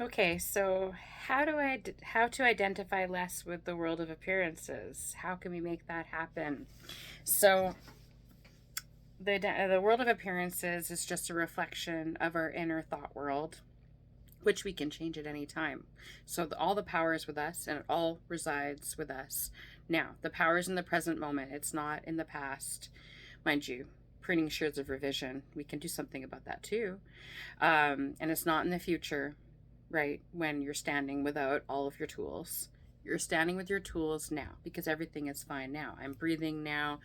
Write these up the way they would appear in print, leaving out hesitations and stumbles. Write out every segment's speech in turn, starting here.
Okay, so how to identify less with the world of appearances? How can we make that happen? So the world of appearances is just a reflection of our inner thought world, which we can change at any time. So all the power is with us, and it all resides with us now. The power is in the present moment. It's not in the past, mind you. Printing shares of revision, we can do something about that too. And it's not in the future, right? When you're standing without all of your tools. You're standing with your tools now because everything is fine now. I'm breathing now.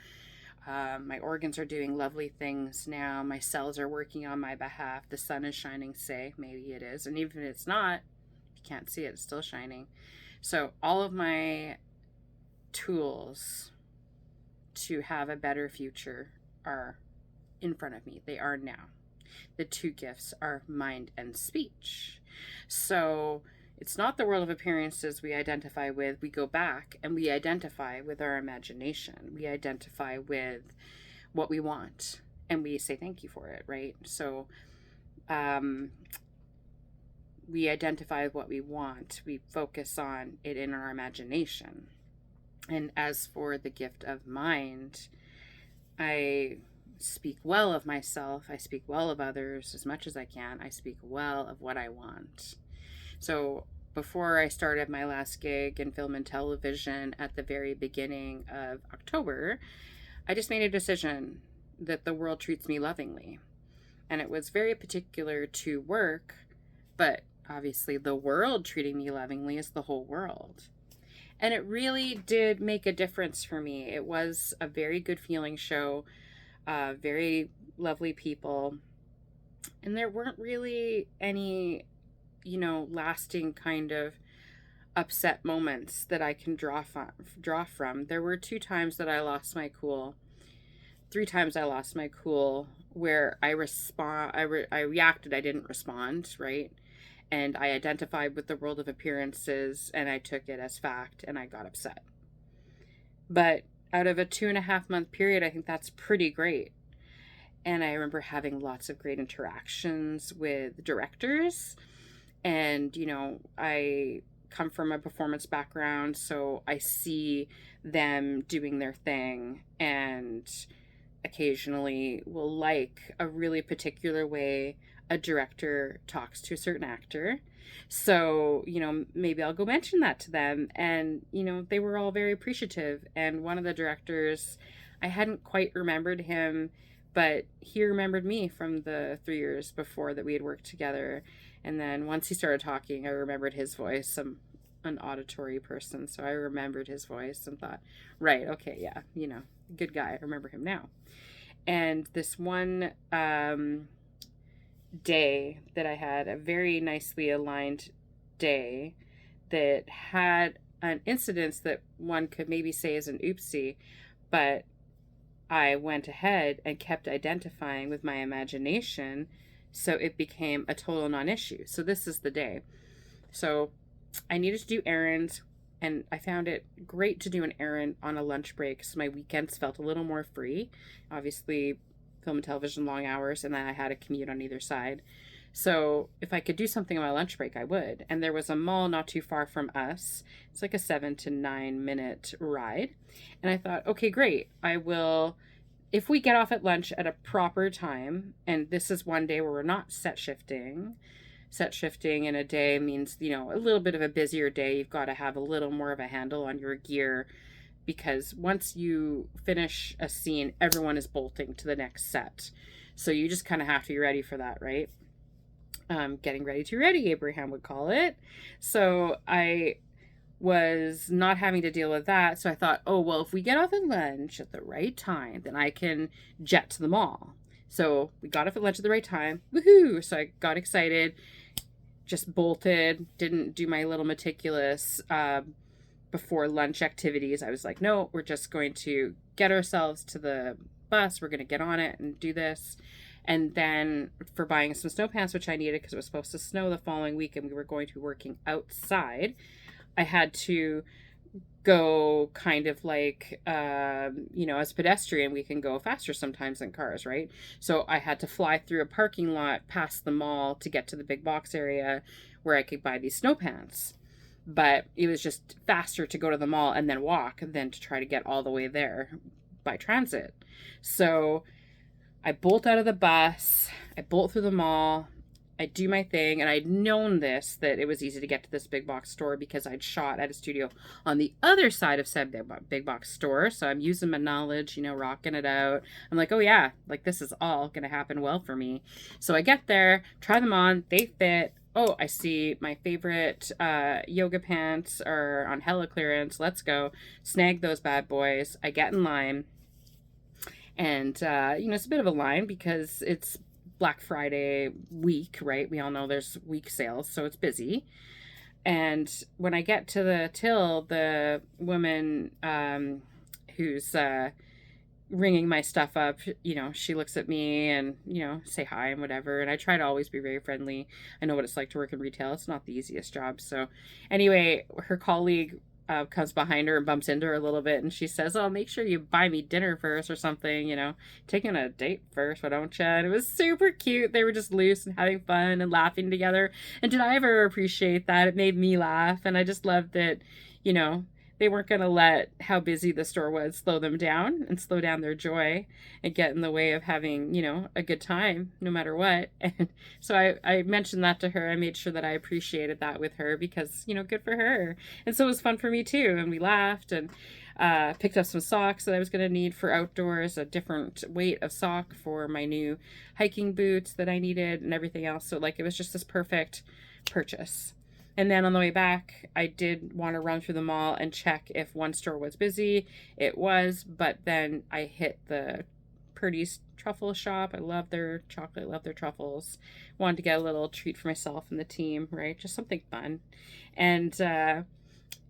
My organs are doing lovely things now. My cells are working on my behalf. The sun is shining, say, maybe it is. And even if it's not, you can't see it, it's still shining. So, all of my tools to have a better future are in front of me. They are now. The two gifts are mind and speech. So it's not the world of appearances we identify with. We go back and we identify with our imagination. We identify with what we want and we say thank you for it, right? So um, we identify with what we want. We focus on it in our imagination. And as for the gift of mind, I speak well of myself. I speak well of others as much as I can. I speak well of what I want. So before I started my last gig in film and television at the very beginning of October, I just made a decision that the world treats me lovingly. And it was very particular to work, but obviously the world treating me lovingly is the whole world. And it really did make a difference for me. It was a very good feeling show, very lovely people. And there weren't really any, lasting kind of upset moments that I can draw from. There were two times that I lost my cool. Three times I lost my cool where I reacted, I didn't respond, right? And I identified with the world of appearances and I took it as fact and I got upset. But out of a 2.5 month period, I think that's pretty great. And I remember having lots of great interactions with directors. And, I come from a performance background, so I see them doing their thing and occasionally will like a really particular way a director talks to a certain actor. So, maybe I'll go mention that to them. And, they were all very appreciative. And one of the directors, I hadn't quite remembered him, but he remembered me from the 3 years before that we had worked together. And then once he started talking, I remembered his voice. I'm an auditory person, so I remembered his voice and thought, right, okay, yeah, good guy. I remember him now. And this one day that I had, a very nicely aligned day that had an incidence that one could maybe say is an oopsie, but I went ahead and kept identifying with my imagination, so it became a total non issue. So, this is the day. So, I needed to do errands, and I found it great to do an errand on a lunch break so my weekends felt a little more free. Obviously, film and television, long hours, and then I had a commute on either side. So if I could do something on my lunch break, I would. And there was a mall not too far from us. It's like a 7 to 9 minute ride. And I thought, okay, great. I will, if we get off at lunch at a proper time, and this is one day where we're not set shifting. Set shifting in a day means, a little bit of a busier day. You've got to have a little more of a handle on your gear because once you finish a scene, everyone is bolting to the next set. So you just kind of have to be ready for that, right? Getting ready to ready, Abraham would call it. So I was not having to deal with that. So I thought, oh, well, if we get off at lunch at the right time, then I can jet to the mall. So we got off at lunch at the right time. Woohoo! So I got excited, just bolted, didn't do my little meticulous before lunch activities. I was like, no, we're just going to get ourselves to the bus. We're going to get on it and do this. And then for buying some snow pants, which I needed because it was supposed to snow the following week and we were going to be working outside, I had to go kind of like, as a pedestrian, we can go faster sometimes than cars, right? So I had to fly through a parking lot past the mall to get to the big box area where I could buy these snow pants. But it was just faster to go to the mall and then walk than to try to get all the way there by transit. So I bolt out of the bus, I bolt through the mall, I do my thing, and I'd known that it was easy to get to this big box store because I'd shot at a studio on the other side of said big box store. So I'm using my knowledge, rocking it out. I'm like, oh yeah, like this is all gonna happen well for me. So I get there, try them on, they fit. Oh, I see my favorite yoga pants are on hella clearance. Let's go. Snag those bad boys. I get in line. And, it's a bit of a line because it's Black Friday week, right? We all know there's week sales, so it's busy. And when I get to the till, the woman who's ringing my stuff up, she looks at me and, say hi and whatever. And I try to always be very friendly. I know what it's like to work in retail. It's not the easiest job. So anyway, her colleague comes behind her and bumps into her a little bit, and she says, "Oh, make sure you buy me dinner first or something, taking a date first, why don't you?" And it was super cute. They were just loose and having fun and laughing together. And did I ever appreciate that? It made me laugh, and I just loved that, they weren't going to let how busy the store was slow them down and slow down their joy and get in the way of having, a good time no matter what. And so I mentioned that to her. I made sure that I appreciated that with her because, good for her. And so it was fun for me too. And we laughed and picked up some socks that I was going to need for outdoors, a different weight of sock for my new hiking boots that I needed and everything else. So it was just this perfect purchase. And then on the way back, I did want to run through the mall and check if one store was busy. It was, but then I hit the Purdy's truffle shop. I love their chocolate, I love their truffles. Wanted to get a little treat for myself and the team, right? Just something fun. And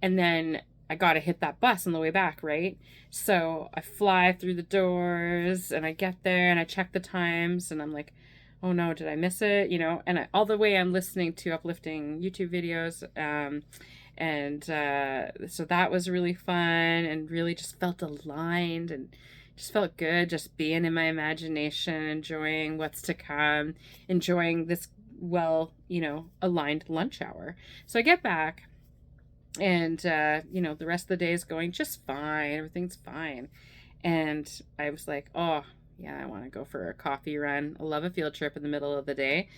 then I got to hit that bus on the way back, right? So I fly through the doors and I get there and I check the times and I'm like, oh no, did I miss it? And all the way I'm listening to uplifting YouTube videos. So that was really fun and really just felt aligned and just felt good just being in my imagination, enjoying what's to come, enjoying this aligned lunch hour. So I get back and, the rest of the day is going just fine. Everything's fine. And I was like, oh, yeah, I want to go for a coffee run. I love a field trip in the middle of the day.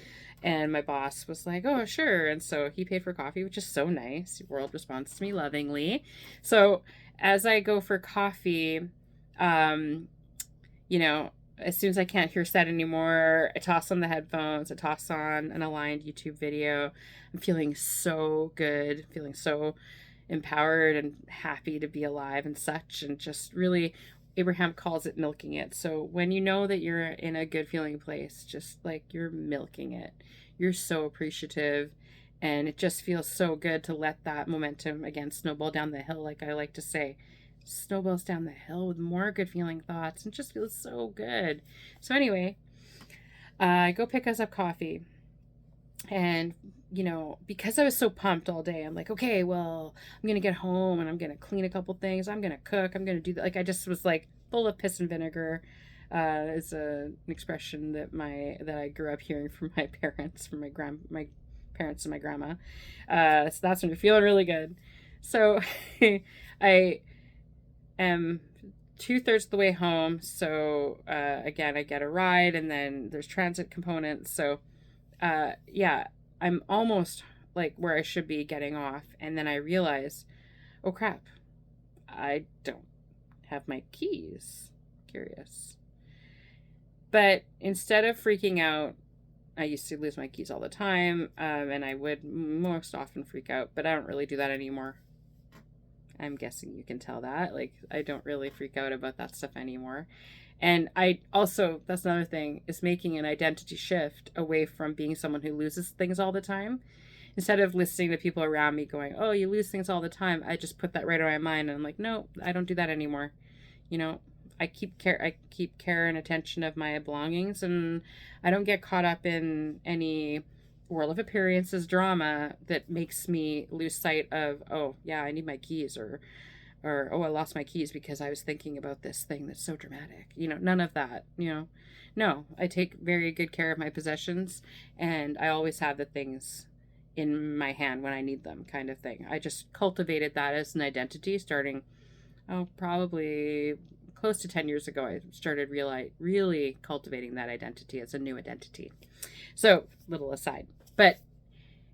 And my boss was like, oh, sure. And so he paid for coffee, which is so nice. The world responds to me lovingly. So as I go for coffee, as soon as I can't hear said anymore, I toss on the headphones, I toss on an aligned YouTube video. I'm feeling so good, feeling so empowered and happy to be alive and such, and just really, Abraham calls it milking it. So when you know that you're in a good feeling place, just like you're milking it, you're so appreciative, and it just feels so good to let that momentum again snowball down the hill, like I like to say. Snowballs down the hill with more good feeling thoughts and just feels so good. So anyway, I go pick us up coffee. And, because I was so pumped all day, I'm like, okay, well, I'm going to get home and I'm going to clean a couple things. I'm going to cook. I'm going to do that. Like, I just was like full of piss and vinegar. Is an expression that I grew up hearing from my parents, from my parents and my grandma. So that's when you're feeling really good. So I am 2/3 of the way home. So, again, I get a ride and then there's transit components. So, I'm almost like where I should be getting off. And then I realize, oh crap, I don't have my keys. Curious. But instead of freaking out, I used to lose my keys all the time. And I would most often freak out, but I don't really do that anymore. I'm guessing you can tell that. Like, I don't really freak out about that stuff anymore. And I also, that's another thing, is making an identity shift away from being someone who loses things all the time. Instead of listening to people around me going, oh, you lose things all the time, I just put that right in my mind. And I'm like, no, I don't do that anymore. I keep care and attention of my belongings, and I don't get caught up in any world of appearances drama that makes me lose sight of, oh, yeah, I need my keys, or or, oh, I lost my keys because I was thinking about this thing that's so dramatic. None of that, No, I take very good care of my possessions, and I always have the things in my hand when I need them, kind of thing. I just cultivated that as an identity starting, probably close to 10 years ago. I started really cultivating that identity as a new identity. So, little aside. But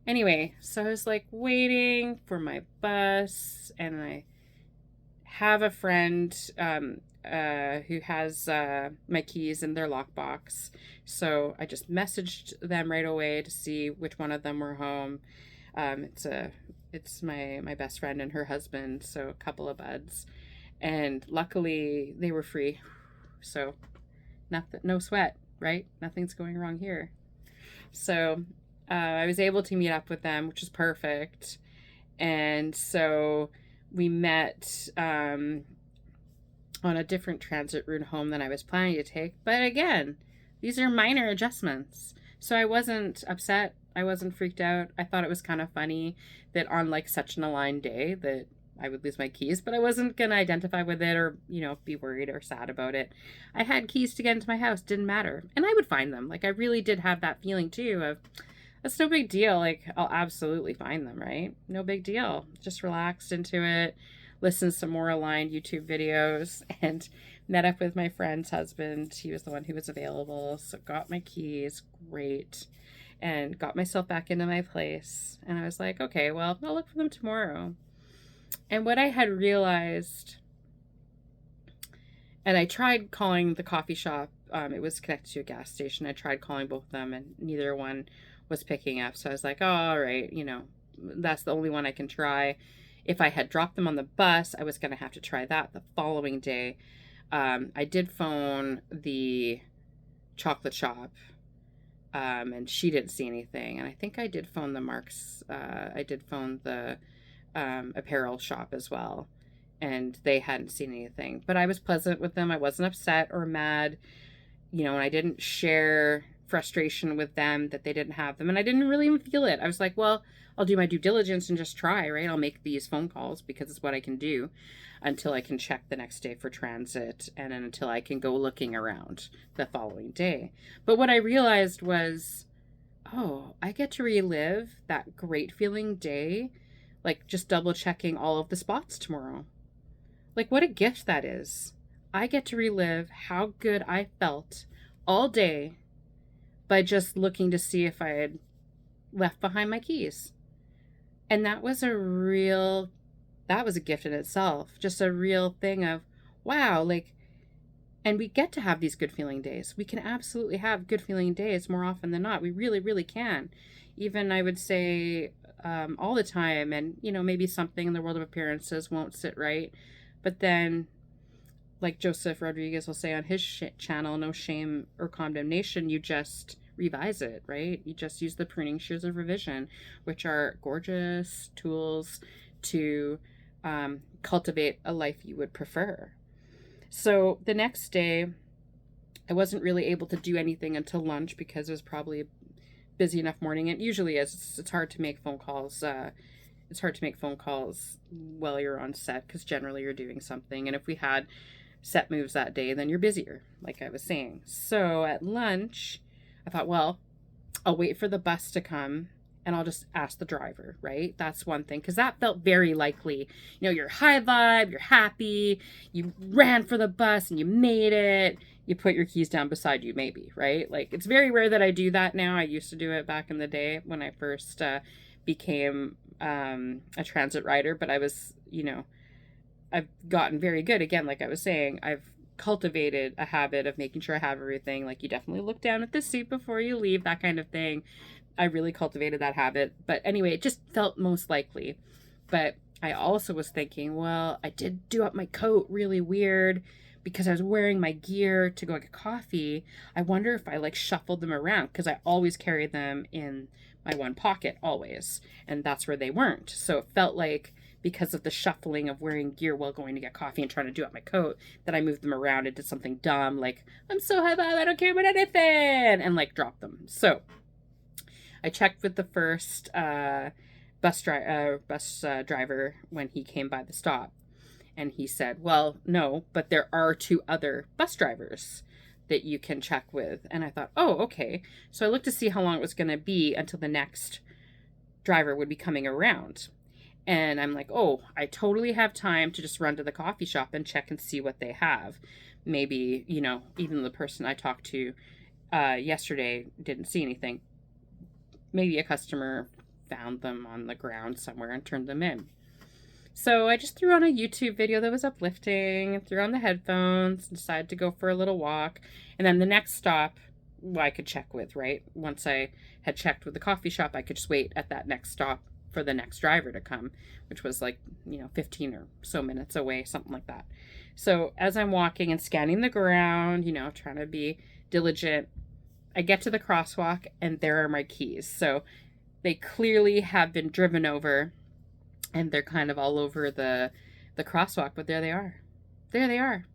anyway, so I was like waiting for my bus, and I have a friend who has my keys in their lockbox. So I just messaged them right away to see which one of them were home. It's my best friend and her husband, so a couple of buds, and luckily they were free. So nothing, no sweat, right? Nothing's going wrong here. So I was able to meet up with them, which is perfect. And so we met on a different transit route home than I was planning to take. But again, these are minor adjustments. So I wasn't upset. I wasn't freaked out. I thought it was kind of funny that on like such an aligned day that I would lose my keys, but I wasn't going to identify with it or, be worried or sad about it. I had keys to get into my house. Didn't matter. And I would find them. Like, I really did have that feeling too of, that's no big deal. Like, I'll absolutely find them, right? No big deal. Just relaxed into it, listened to some more aligned YouTube videos, and met up with my friend's husband. He was the one who was available. So got my keys. Great. And got myself back into my place. And I was like, okay, well, I'll look for them tomorrow. And what I had realized, and I tried calling the coffee shop. It was connected to a gas station. I tried calling both of them, and neither one was picking up. So I was like, oh, all right, that's the only one I can try. If I had dropped them on the bus, I was going to have to try that the following day. I did phone the chocolate shop, and she didn't see anything. And I think I did phone the Marks. I did phone the apparel shop as well, and they hadn't seen anything. But I was pleasant with them. I wasn't upset or mad, and I didn't share frustration with them that they didn't have them, and I didn't really even feel it. I was like, well, I'll do my due diligence and just try, right? I'll make these phone calls because it's what I can do until I can check the next day for transit, and then until I can go looking around the following day. But what I realized was, oh, I get to relive that great feeling day, like just double checking all of the spots tomorrow. Like, what a gift that is. I get to relive how good I felt all day by just looking to see if I had left behind my keys. And that was a gift in itself. Just a real thing of, wow, like, and we get to have these good feeling days. We can absolutely have good feeling days more often than not. We really, really can. Even, I would say, all the time. And, maybe something in the world of appearances won't sit right. But then, like Joseph Rodriguez will say on his channel, no shame or condemnation, you just revise it, right? You just use the pruning shears of revision, which are gorgeous tools to cultivate a life you would prefer. So the next day, I wasn't really able to do anything until lunch because it was probably a busy enough morning. It usually is. It's hard to make phone calls. It's hard to make phone calls while you're on set because generally you're doing something. And if we had set moves that day, then you're busier, like I was saying. So at lunch, I thought, well, I'll wait for the bus to come and I'll just ask the driver, right? That's one thing, because that felt very likely. You're high vibe, you're happy, you ran for the bus and you made it. You put your keys down beside you, maybe, right? Like, it's very rare that I do that now. I used to do it back in the day when I first became a transit rider, but I was, I've gotten very good. Again, like I was saying, I've cultivated a habit of making sure I have everything. Like, you definitely look down at the seat before you leave, that kind of thing. I really cultivated that habit. But anyway, it just felt most likely. But I also was thinking, well, I did do up my coat really weird because I was wearing my gear to go get coffee. I wonder if I shuffled them around, because I always carry them in my one pocket, always. And that's where they weren't. So it felt like, because of the shuffling of wearing gear while going to get coffee and trying to do up my coat, that I moved them around and did something dumb, like, I'm so high vibe, I don't care about anything, and dropped them. So I checked with the first bus driver when he came by the stop. And he said, well, no, but there are 2 other bus drivers that you can check with. And I thought, oh, okay. So I looked to see how long it was going to be until the next driver would be coming around. And I'm like, oh, I totally have time to just run to the coffee shop and check and see what they have. Maybe, even the person I talked to yesterday didn't see anything. Maybe a customer found them on the ground somewhere and turned them in. So I just threw on a YouTube video that was uplifting, threw on the headphones, decided to go for a little walk. And then the next stop, I could check with, right? Once I had checked with the coffee shop, I could just wait at that next stop for the next driver to come, which was 15 or so minutes away, something like that. So as I'm walking and scanning the ground, trying to be diligent, I get to the crosswalk and there are my keys. So they clearly have been driven over and they're kind of all over the crosswalk, but there they are. There they are.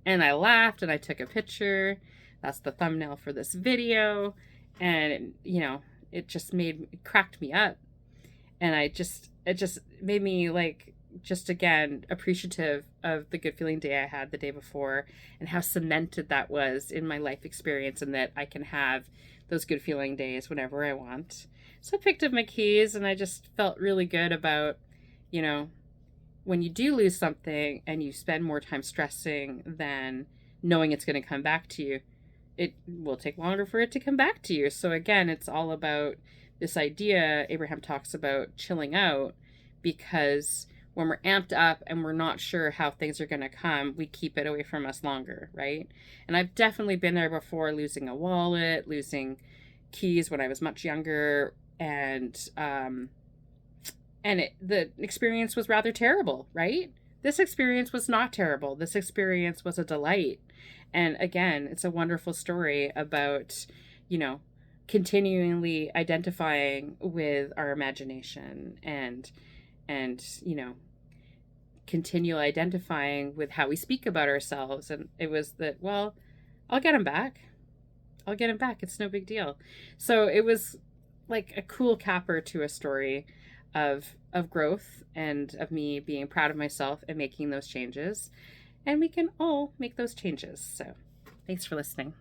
And I laughed and I took a picture. That's the thumbnail for this video. And, it just cracked me up. And it just made me again, appreciative of the good feeling day I had the day before and how cemented that was in my life experience and that I can have those good feeling days whenever I want. So I picked up my keys and I just felt really good about, when you do lose something and you spend more time stressing than knowing it's going to come back to you, it will take longer for it to come back to you. So again, it's all about this idea Abraham talks about chilling out, because when we're amped up and we're not sure how things are going to come, we keep it away from us longer, right? And I've definitely been there before, losing a wallet, losing keys when I was much younger, and the experience was rather terrible, right? This experience was not terrible. This experience was a delight. And again, it's a wonderful story about, continually identifying with our imagination and continually identifying with how we speak about ourselves. And it was that, well, I'll get him back. I'll get him back. It's no big deal. So it was like a cool capper to a story of growth and of me being proud of myself and making those changes. And we can all make those changes. So thanks for listening.